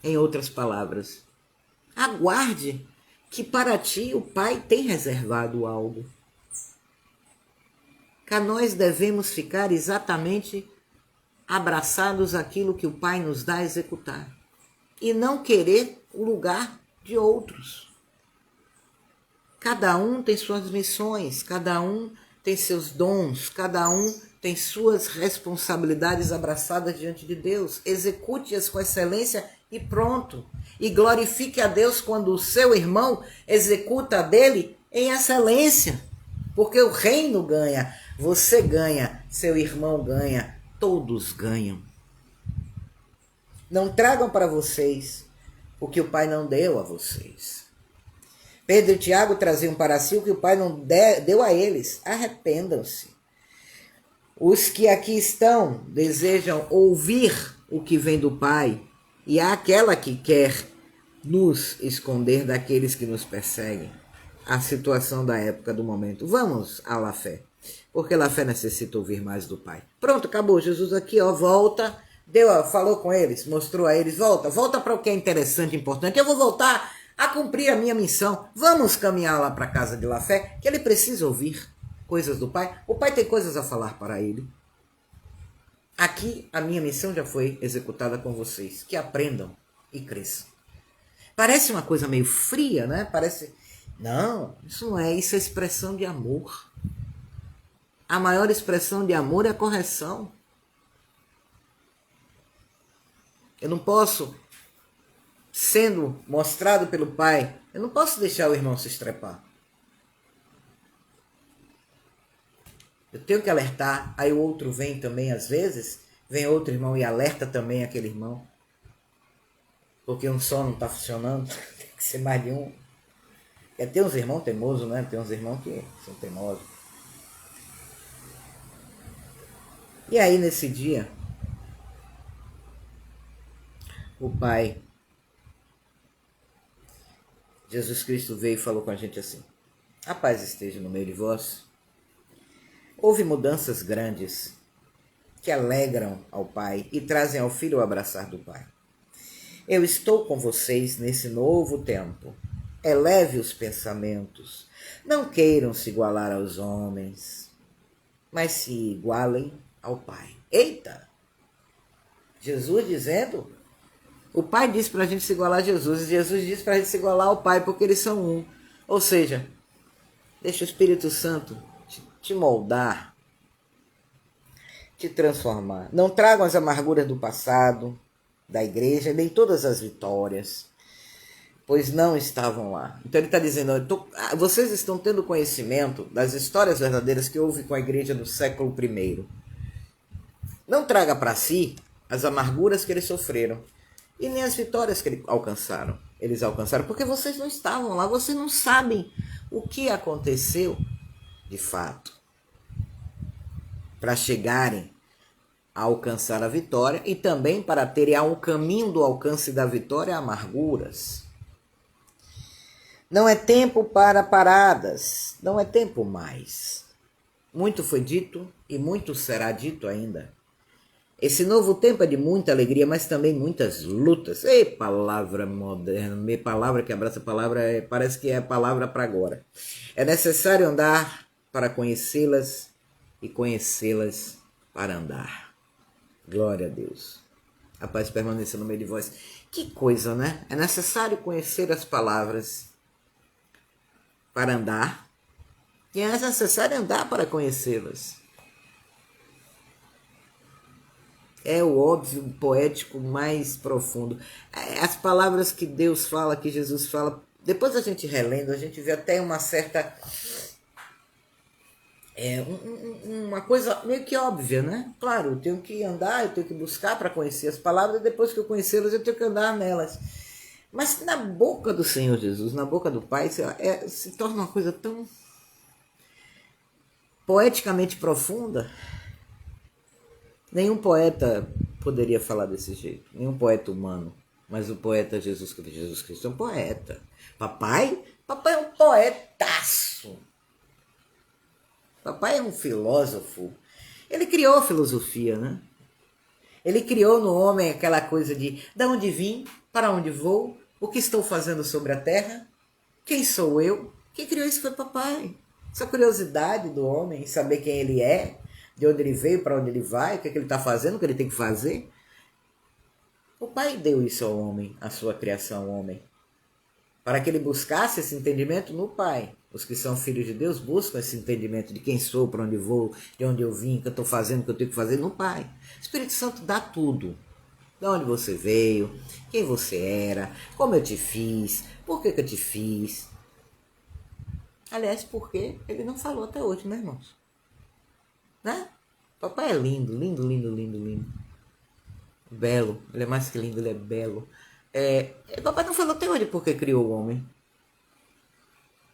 Em outras palavras, aguarde que para ti o Pai tem reservado algo. Que nós devemos ficar exatamente abraçados àquilo que o Pai nos dá a executar. E não querer o lugar de outros. Cada um tem suas missões, cada um tem seus dons, cada um tem suas responsabilidades abraçadas diante de Deus. Execute-as com excelência e pronto. E glorifique a Deus quando o seu irmão executa a dele em excelência. Porque o reino ganha, você ganha, seu irmão ganha, todos ganham. Não tragam para vocês o que o Pai não deu a vocês. Pedro e Tiago traziam para si o que o Pai não deu a eles. Arrependam-se. Os que aqui estão desejam ouvir o que vem do Pai, e há aquela que quer nos esconder daqueles que nos perseguem. A situação da época, do momento. Vamos à La Fé, porque La Fé necessita ouvir mais do Pai. Pronto, acabou. Jesus aqui, volta, falou com eles, mostrou a eles, volta para o que é interessante, importante. Eu vou voltar a cumprir a minha missão. Vamos caminhar lá para a casa de La Fé, que ele precisa ouvir coisas do Pai. O Pai tem coisas a falar para ele. Aqui a minha missão já foi executada com vocês. Que aprendam e cresçam. Parece uma coisa meio fria, né? Parece... Não, isso não é. Isso é expressão de amor. A maior expressão de amor é a correção. Eu não posso, sendo mostrado pelo Pai, eu não posso deixar o irmão se estrepar. Eu tenho que alertar, aí o outro vem também às vezes, vem outro irmão e alerta também aquele irmão. Porque um só não está funcionando, tem que ser mais de um. Tem uns irmãos teimosos, né? Tem uns irmãos que são teimosos. E aí nesse dia, o Pai, Jesus Cristo veio e falou com a gente assim: a paz esteja no meio de vós. Houve mudanças grandes que alegram ao Pai e trazem ao Filho o abraçar do Pai. Eu estou com vocês nesse novo tempo. Eleve os pensamentos. Não queiram se igualar aos homens, mas se igualem ao Pai. Eita! Jesus dizendo, o Pai disse para a gente se igualar a Jesus, e Jesus disse para a gente se igualar ao Pai, porque eles são um. Ou seja, deixa o Espírito Santo te moldar, te transformar. Não tragam as amarguras do passado, da igreja, nem todas as vitórias, pois não estavam lá. Então ele está dizendo, vocês estão tendo conhecimento das histórias verdadeiras que houve com a igreja do século I. Não traga para si as amarguras que eles sofreram e nem as vitórias que eles alcançaram. eles alcançaram, porque vocês não estavam lá, vocês não sabem o que aconteceu de fato para chegarem a alcançar a vitória e também para terem ao caminho do alcance da vitória amarguras. Não é tempo para paradas, não é tempo mais. Muito foi dito e muito será dito ainda. Esse novo tempo é de muita alegria, mas também muitas lutas. Ei, palavra moderna, minha palavra que abraça a palavra, parece que é a palavra para agora. É necessário andar para conhecê-las e conhecê-las para andar. Glória a Deus. A paz permaneça no meio de vós. Que coisa, né? É necessário conhecer as palavras para andar, e é necessário andar para conhecê-las. É o óbvio poético mais profundo. As palavras que Deus fala, que Jesus fala, depois a gente relendo, a gente vê até uma certa... uma coisa meio que óbvia, né? Claro, eu tenho que andar, eu tenho que buscar para conhecer as palavras, e depois que eu conhecê-las, eu tenho que andar nelas. Mas na boca do Senhor Jesus, na boca do Pai, se torna uma coisa tão poeticamente profunda. Nenhum poeta poderia falar desse jeito, nenhum poeta humano, mas o poeta Jesus Cristo é um poeta. Papai é um poetaço. Papai é um filósofo. Ele criou a filosofia, né? Ele criou no homem aquela coisa de onde vim, para onde vou, o que estou fazendo sobre a terra, quem sou eu. Quem criou isso foi papai. Essa curiosidade do homem, saber quem ele é, de onde ele veio, para onde ele vai, o que ele está fazendo, o que ele tem que fazer. O Pai deu isso ao homem, a sua criação ao homem, para que ele buscasse esse entendimento no Pai. Os que são filhos de Deus buscam esse entendimento de quem sou, para onde vou, de onde eu vim, o que eu estou fazendo, o que eu tenho que fazer no Pai. O Espírito Santo dá tudo. De onde você veio, quem você era, como eu te fiz, por que eu te fiz. Aliás, porque ele não falou até hoje, né, irmãos? Né? Papai é lindo, lindo, lindo, lindo, lindo. Belo, ele é mais que lindo, ele é belo. Papai não falou até hoje porque criou o homem.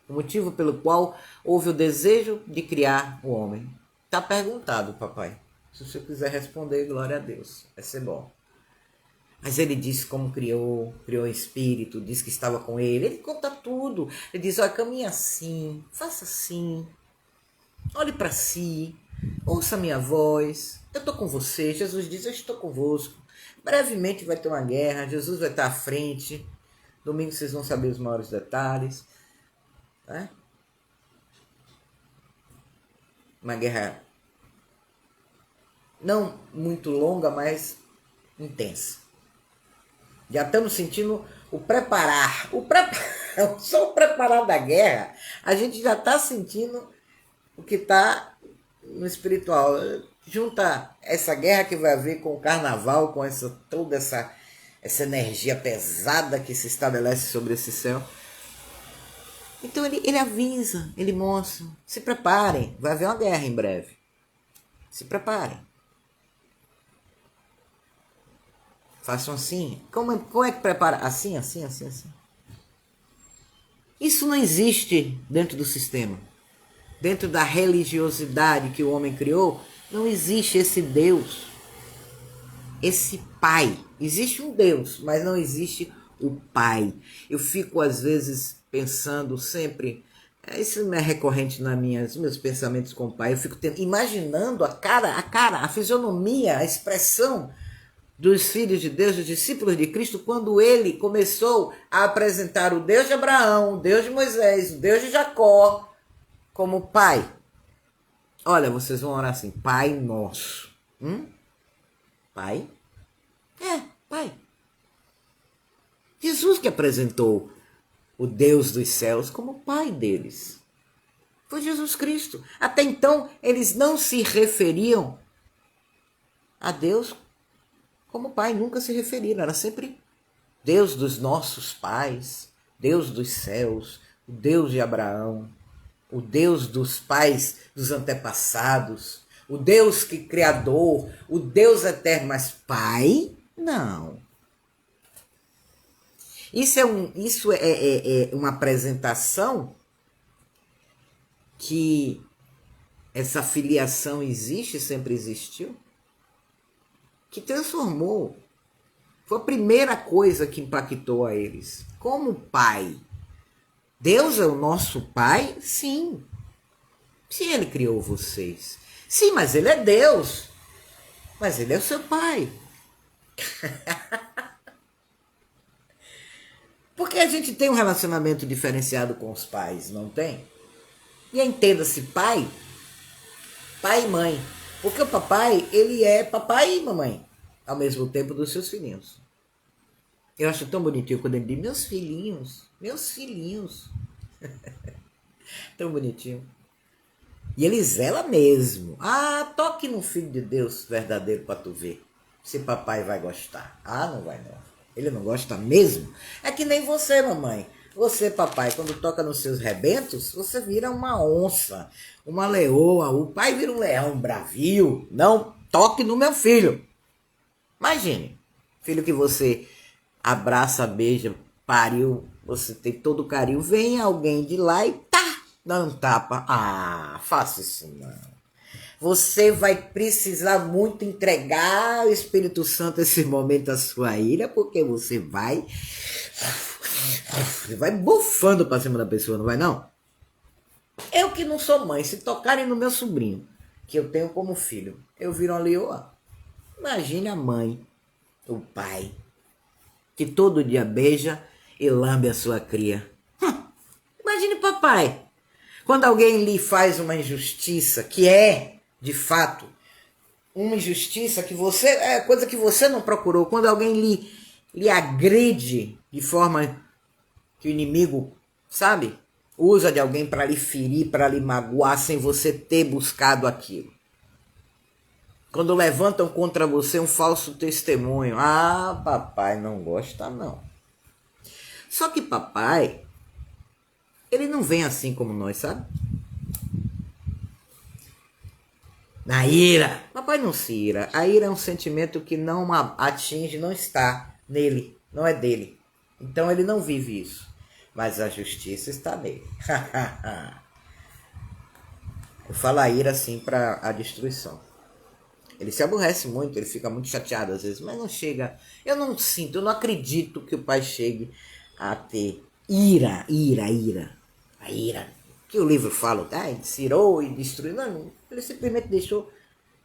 O motivo pelo qual houve o desejo de criar o homem. Está perguntado, papai. Se você quiser responder, glória a Deus. Vai ser bom. Mas ele disse como criou o espírito, disse que estava com ele. Ele conta tudo. Ele diz, olha, caminhe assim, faça assim. Olhe para si. Ouça a minha voz, eu estou com você. Jesus diz, eu estou convosco. Brevemente vai ter uma guerra, Jesus vai estar à frente. Domingo vocês vão saber os maiores detalhes. Né? Uma guerra não muito longa, mas intensa. Já estamos sentindo o preparar. Só o preparar da guerra, a gente já está sentindo o que está no espiritual. Junta essa guerra que vai haver com o carnaval, com toda essa energia pesada que se estabelece sobre esse céu. Então ele avisa, ele mostra, se preparem, vai haver uma guerra em breve. Se preparem. Façam assim. Como é que prepara? Assim, assim, assim, assim. Isso não existe dentro do sistema. Dentro da religiosidade que o homem criou, não existe esse Deus, esse Pai. Existe um Deus, mas não existe o Pai. Eu fico, às vezes, pensando sempre, isso é recorrente nos meus pensamentos com o Pai, eu fico imaginando a cara, a fisionomia, a expressão dos filhos de Deus, dos discípulos de Cristo, quando ele começou a apresentar o Deus de Abraão, o Deus de Moisés, o Deus de Jacó, como Pai. Olha, vocês vão orar assim, Pai nosso. Pai? Pai. Jesus que apresentou o Deus dos céus como Pai deles. Foi Jesus Cristo. Até então, eles não se referiam a Deus como Pai, nunca se referiram. Era sempre Deus dos nossos pais, Deus dos céus, o Deus de Abraão, o Deus dos pais dos antepassados, o Deus que criador, o Deus eterno, mas Pai, não. Isso é uma apresentação que essa filiação existe, sempre existiu, que transformou. Foi a primeira coisa que impactou a eles. Como pai. Deus é o nosso pai? Sim. Sim, ele criou vocês. Sim, mas ele é Deus. Mas ele é o seu pai. Porque a gente tem um relacionamento diferenciado com os pais, não tem? E entenda-se pai e mãe. Porque o papai, ele é papai e mamãe, ao mesmo tempo dos seus filhinhos. Eu acho tão bonitinho quando ele diz, meus filhinhos. Tão bonitinho. E ele zela mesmo. Ah, toque no Filho de Deus verdadeiro para tu ver se papai vai gostar. Ah, não vai não. Ele não gosta mesmo. É que nem você, mamãe. Você, papai, quando toca nos seus rebentos, você vira uma onça, uma leoa. O pai vira um leão bravio. Não toque no meu filho. Imagine, filho que você abraça, beija, pariu, você tem todo o carinho, vem alguém de lá e tá, dá um tapa. Ah, faça isso não. Você vai precisar muito entregar ao Espírito Santo esse momento à sua ira, porque você vai bufando pra cima da pessoa, não vai não? Eu que não sou mãe, se tocarem no meu sobrinho, que eu tenho como filho, eu viro uma leoa. Imagine a mãe, o pai, que todo dia beija e lambe a sua cria. Imagine papai, quando alguém lhe faz uma injustiça, que é, de fato, uma injustiça que você, é coisa que você não procurou, quando alguém lhe agride de forma que o inimigo, sabe, usa de alguém para lhe ferir, para lhe magoar, sem você ter buscado aquilo. Quando levantam contra você um falso testemunho. Ah, papai não gosta não. Só que papai, ele não vem assim como nós, sabe? Na ira. Papai não se ira. A ira é um sentimento que não atinge, não está nele, não é dele. Então ele não vive isso. Mas a justiça está nele. Eu falo a ira assim para a destruição. Ele se aborrece muito, ele fica muito chateado às vezes, mas não chega. Eu não sinto, eu não acredito que o pai chegue a ter ira. A ira. Que o livro fala, ele se irou e destruiu. Não, ele simplesmente deixou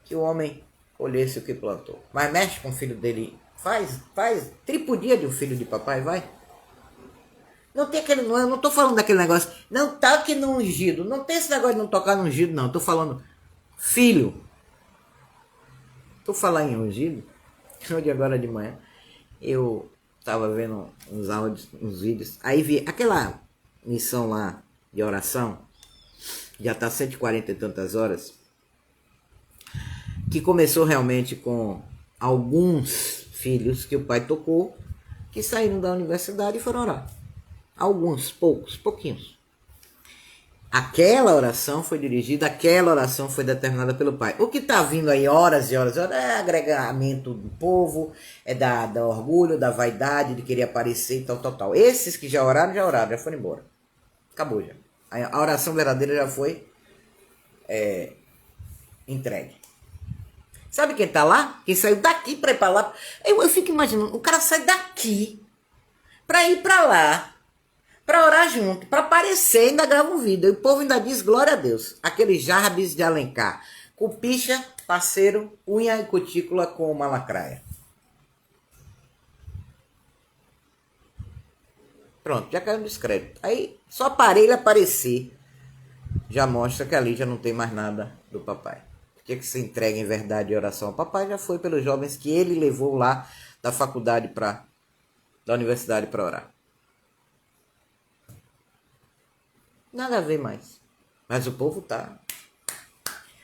que o homem colhesse o que plantou. Mas mexe com o filho dele, faz tripudia de um filho de papai, vai. Não tem aquele, eu não tô falando daquele negócio, não toque no ungido. Não tem esse negócio de não tocar no ungido, não. Tô falando, filho. Por falar em ungido, hoje agora de manhã, eu tava vendo uns áudios, uns vídeos, aí vi aquela missão lá de oração, já tá 140 e tantas horas, que começou realmente com alguns filhos que o pai tocou, que saíram da universidade e foram orar. Alguns, pouquinhos. Aquela oração foi dirigida, aquela oração foi determinada pelo pai. O que está vindo aí horas e horas é agregamento do povo, é da orgulho, da vaidade, de querer aparecer e tal. Esses que já oraram, já foram embora. Acabou já. A oração verdadeira já foi entregue. Sabe quem está lá? Quem saiu daqui para ir para lá. Eu fico imaginando, o cara sai daqui para ir para lá, para orar junto, para aparecer, ainda grava um vídeo. E o povo ainda diz glória a Deus. Aquele Jarbes de Alencar. Cupicha, parceiro, unha e cutícula com uma lacraia. Pronto, já caiu no descrédito. Aí, só para ele aparecer, já mostra que ali já não tem mais nada do papai. Por que se entrega em verdade e oração? O papai já foi pelos jovens que ele levou lá da faculdade da universidade para orar. Nada a ver mais. Mas o povo tá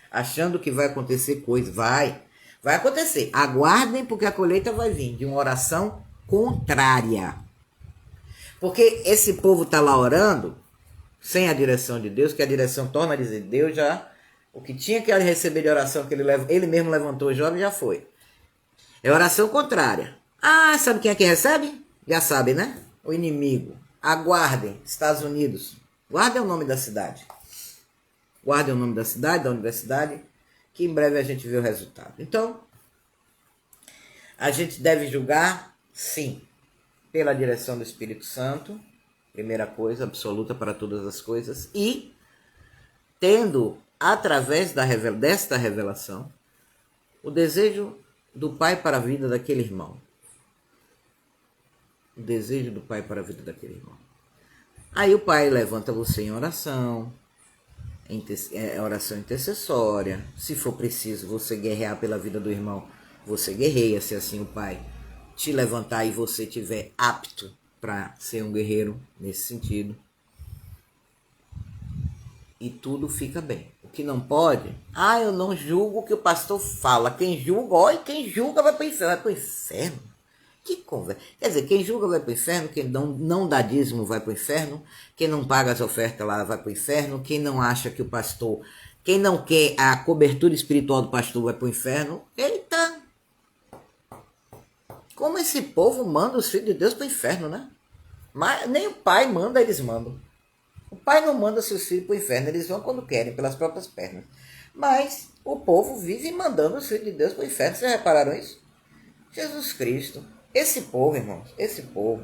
achando que vai acontecer coisa. Vai acontecer. Aguardem, porque a colheita vai vir de uma oração contrária. Porque esse povo tá lá orando sem a direção de Deus, que a direção torna a dizer, Deus já, o que tinha que receber de oração que ele mesmo levantou o jovem já foi. É oração contrária. Ah, sabe quem é que recebe? Já sabe, né? o inimigo. Aguardem, Estados Unidos. Guardem o nome da cidade. Guardem o nome da cidade, da universidade, que em breve a gente vê o resultado. Então, a gente deve julgar, sim, pela direção do Espírito Santo, primeira coisa, absoluta para todas as coisas, e tendo, através desta revelação, o desejo do Pai para a vida daquele irmão. O desejo do Pai para a vida daquele irmão. Aí o Pai levanta você em oração, oração intercessória. Se for preciso você guerrear pela vida do irmão, você guerreia, se assim o Pai te levantar e você estiver apto para ser um guerreiro nesse sentido. E tudo fica bem. O que não pode, eu não julgo o que o pastor fala. Quem julga, quem julga vai para o inferno. Vai para o inferno? Que conversa. Quer dizer, quem julga vai para o inferno, quem não dá dízimo vai para o inferno, quem não paga as ofertas lá vai para o inferno, quem não acha que o pastor, quem não quer a cobertura espiritual do pastor vai para o inferno. Eita! Como esse povo manda os filhos de Deus para o inferno, né? Mas nem o pai manda, eles mandam. O pai não manda seus filhos para o inferno, eles vão quando querem, pelas próprias pernas. Mas o povo vive mandando os filhos de Deus para o inferno. Vocês repararam isso? Jesus Cristo. Esse povo, irmãos, esse povo.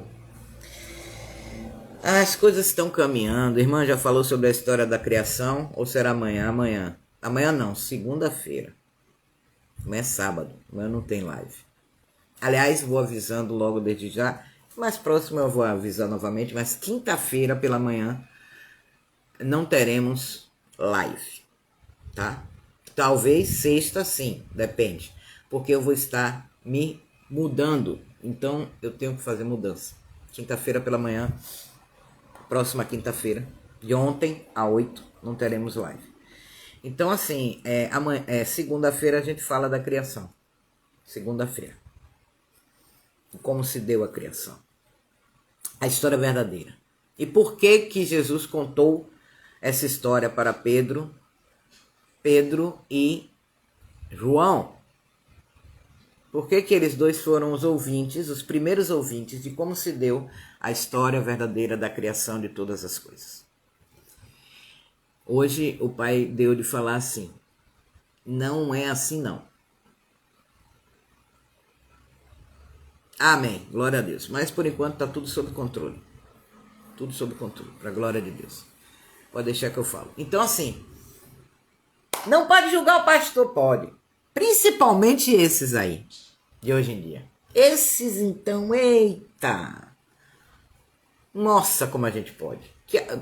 As coisas estão caminhando. A irmã já falou sobre a história da criação, ou será amanhã? Amanhã. Amanhã não, segunda-feira. Amanhã é sábado, amanhã não tem live. Aliás, vou avisando logo desde já. Mais próximo eu vou avisar novamente, mas quinta-feira pela manhã não teremos live, tá? Talvez sexta sim, depende. Porque eu vou estar me mudando, então eu tenho que fazer mudança. Quinta-feira pela manhã, próxima quinta-feira, de ontem a 8, não teremos live. Então assim, segunda-feira a gente fala da criação. Segunda-feira. Como se deu a criação. A história verdadeira. E por que Jesus contou essa história para Pedro e João? Por que eles dois foram os ouvintes, os primeiros ouvintes de como se deu a história verdadeira da criação de todas as coisas? Hoje o Pai deu de falar assim, não é assim não. Amém, glória a Deus. Mas por enquanto está tudo sob controle. Tudo sob controle, para a glória de Deus. Pode deixar que eu falo. Então assim, não pode julgar o pastor, pode. Principalmente esses aí, de hoje em dia. Esses então, eita. Nossa, como a gente pode.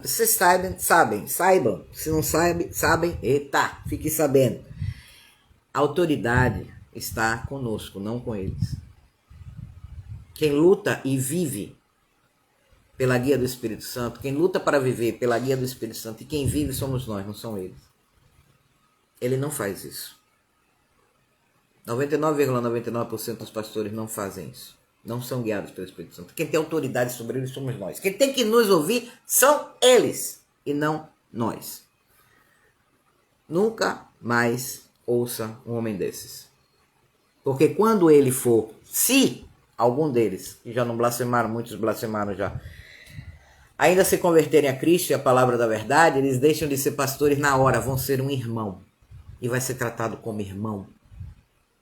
Vocês saibam. Se não sabem, eita, fique sabendo. A autoridade está conosco, não com eles. Quem luta e vive pela guia do Espírito Santo, quem luta para viver pela guia do Espírito Santo, e quem vive somos nós, não são eles. Ele não faz isso. 99,99% dos pastores não fazem isso. Não são guiados pelo Espírito Santo. Quem tem autoridade sobre eles somos nós. Quem tem que nos ouvir são eles e não nós. Nunca mais ouça um homem desses. Porque quando ele for, se algum deles, que já não blasfemaram, muitos blasfemaram já, ainda se converterem a Cristo e a palavra da verdade, eles deixam de ser pastores na hora, vão ser um irmão. E vai ser tratado como irmão.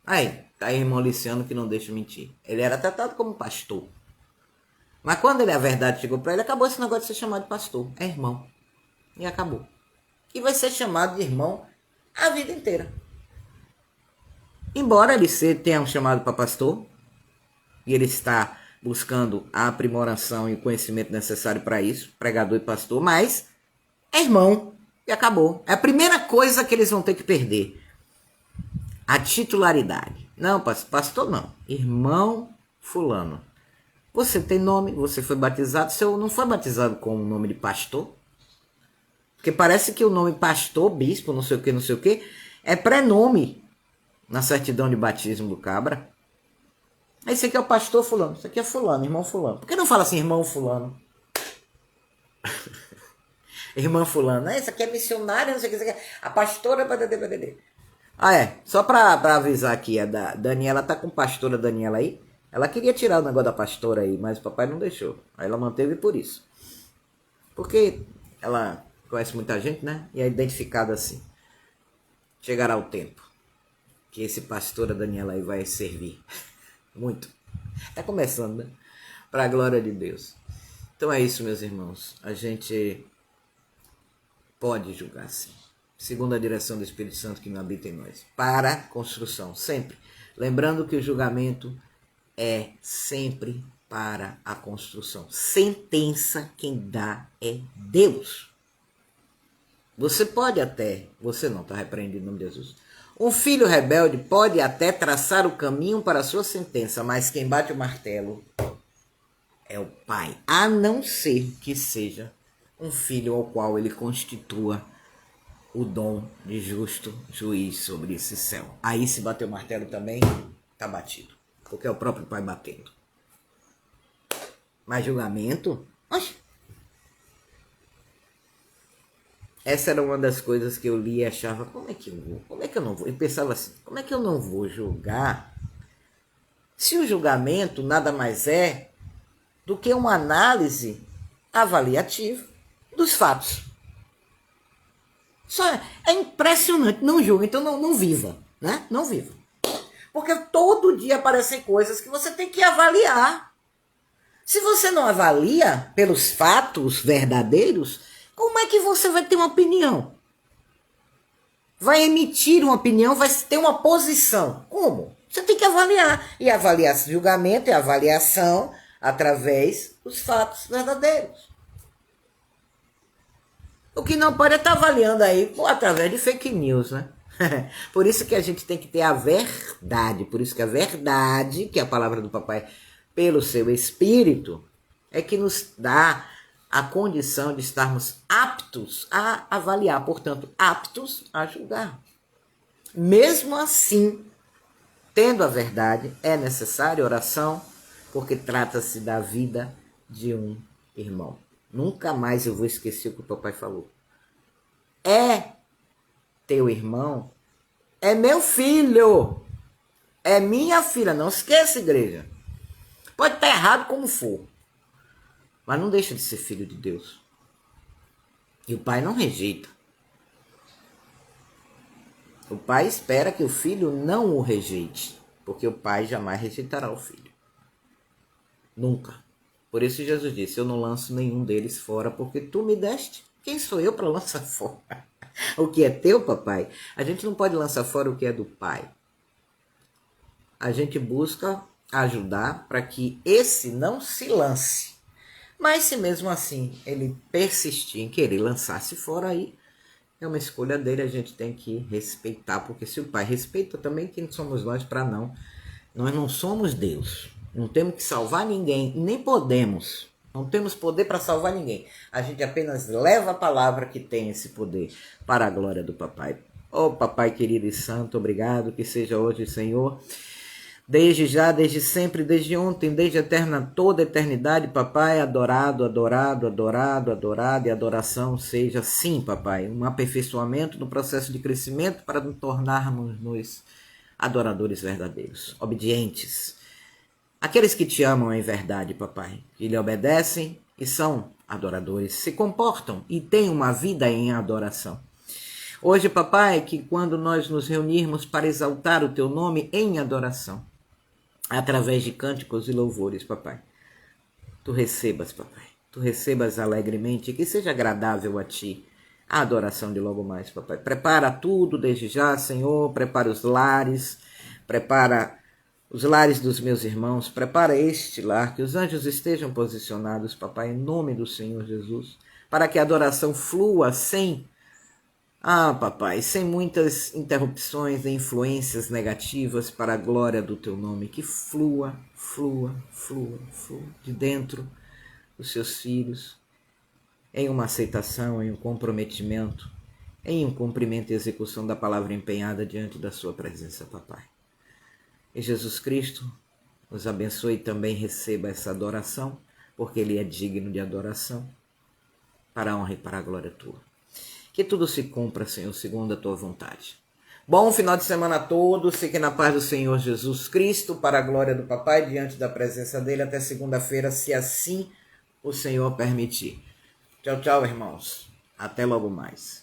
Aí, tá aí o irmão Liciano que não deixa mentir. Ele era tratado como pastor. Mas quando a verdade chegou para ele, acabou esse negócio de ser chamado de pastor. É irmão. E acabou. E vai ser chamado de irmão a vida inteira. Embora ele tenha um chamado para pastor, e ele está buscando a aprimoração e o conhecimento necessário para isso, pregador e pastor, mas é irmão e acabou. É a primeira coisa que eles vão ter que perder. A titularidade. Não, pastor não. Irmão fulano. Você tem nome, você foi batizado, você não foi batizado com o nome de pastor? Porque parece que o nome pastor, bispo, não sei o que, é prenome na certidão de batismo do cabra. Esse aqui é o pastor fulano, isso aqui é fulano, irmão fulano. Por que não fala assim, irmão fulano? Irmã fulano, isso aqui é missionária, não sei o que, isso aqui é a pastora... Só pra avisar aqui, a Daniela tá com pastora Daniela aí. Ela queria tirar o negócio da pastora aí, mas o papai não deixou. Aí ela manteve por isso. Porque ela conhece muita gente, né? E é identificada assim. Chegará o tempo que esse pastora Daniela aí vai servir. Muito. Tá começando, né? Para a glória de Deus. Então é isso, meus irmãos. A gente pode julgar sim. Segundo a direção do Espírito Santo que não habita em nós. Para construção, sempre. Lembrando que o julgamento é sempre para a construção. Sentença quem dá é Deus. Você pode até, você não está repreendido em nome de Jesus. Um filho rebelde pode até traçar o caminho para a sua sentença, mas quem bate o martelo é o pai. A não ser que seja um filho ao qual ele constitua o dom de justo juiz sobre esse céu. Aí se bater o martelo também, está batido. Porque é o próprio pai batendo. Mas julgamento? Oxe. Essa era uma das coisas que eu li e achava, como é que eu vou? Como é que eu não vou? E pensava assim, como é que eu não vou julgar se o julgamento nada mais é do que uma análise avaliativa dos fatos. Só é impressionante, não julga, então não viva, né? Não viva. Porque todo dia aparecem coisas que você tem que avaliar. Se você não avalia pelos fatos verdadeiros, como é que você vai ter uma opinião? Vai emitir uma opinião, vai ter uma posição. Como? Você tem que avaliar. E avaliar julgamento é avaliação através dos fatos verdadeiros. O que não pode é estar avaliando aí através de fake news, né? Por isso que a gente tem que ter a verdade. Por isso que a verdade, que é a palavra do papai, pelo seu espírito, é que nos dá a condição de estarmos aptos a avaliar, portanto, aptos a julgar. Mesmo assim, tendo a verdade, é necessária oração, porque trata-se da vida de um irmão. Nunca mais eu vou esquecer o que o papai falou. É teu irmão, é meu filho, é minha filha. Não esqueça, igreja. Pode estar errado como for, mas não deixa de ser filho de Deus. E o pai não rejeita. O pai espera que o filho não o rejeite, porque o pai jamais rejeitará o filho. Nunca. Por isso Jesus disse, eu não lanço nenhum deles fora, porque tu me deste. Quem sou eu para lançar fora? O que é teu, papai? A gente não pode lançar fora o que é do pai. A gente busca ajudar para que esse não se lance. Mas se mesmo assim ele persistir em querer lançar-se fora, aí é uma escolha dele, a gente tem que respeitar. Porque se o pai respeita, também quem somos nós para não? Nós não somos Deus. Não temos que salvar ninguém, nem podemos. Não temos poder para salvar ninguém. A gente apenas leva a palavra que tem esse poder para a glória do papai. Oh, papai querido e santo, obrigado, que seja hoje, Senhor. Desde já, desde sempre, desde ontem, desde a eterna, toda a eternidade, papai, adorado, adorado, adorado, adorado, e adoração seja, sim, papai, um aperfeiçoamento no processo de crescimento para nos tornarmos adoradores verdadeiros, obedientes. Aqueles que te amam em verdade, papai, que lhe obedecem e são adoradores, se comportam e têm uma vida em adoração. Hoje, papai, que quando nós nos reunirmos para exaltar o teu nome em adoração, através de cânticos e louvores, papai, tu recebas, papai, tu recebas alegremente, que seja agradável a ti a adoração de logo mais, papai. Prepara tudo desde já, Senhor, prepara os lares, prepara os lares dos meus irmãos, prepara este lar, que os anjos estejam posicionados, papai, em nome do Senhor Jesus, para que a adoração flua sem, papai, sem muitas interrupções e influências negativas, para a glória do teu nome, que flua, flua, flua, flua, de dentro dos seus filhos, em uma aceitação, em um comprometimento, em um cumprimento e execução da palavra empenhada diante da sua presença, papai. E Jesus Cristo nos abençoe e também receba essa adoração, porque Ele é digno de adoração, para a honra e para a glória tua. Que tudo se cumpra, Senhor, segundo a tua vontade. Bom final de semana a todos, fiquem na paz do Senhor Jesus Cristo, para a glória do Papai, diante da presença dele, até segunda-feira, se assim o Senhor permitir. Tchau, tchau, irmãos. Até logo mais.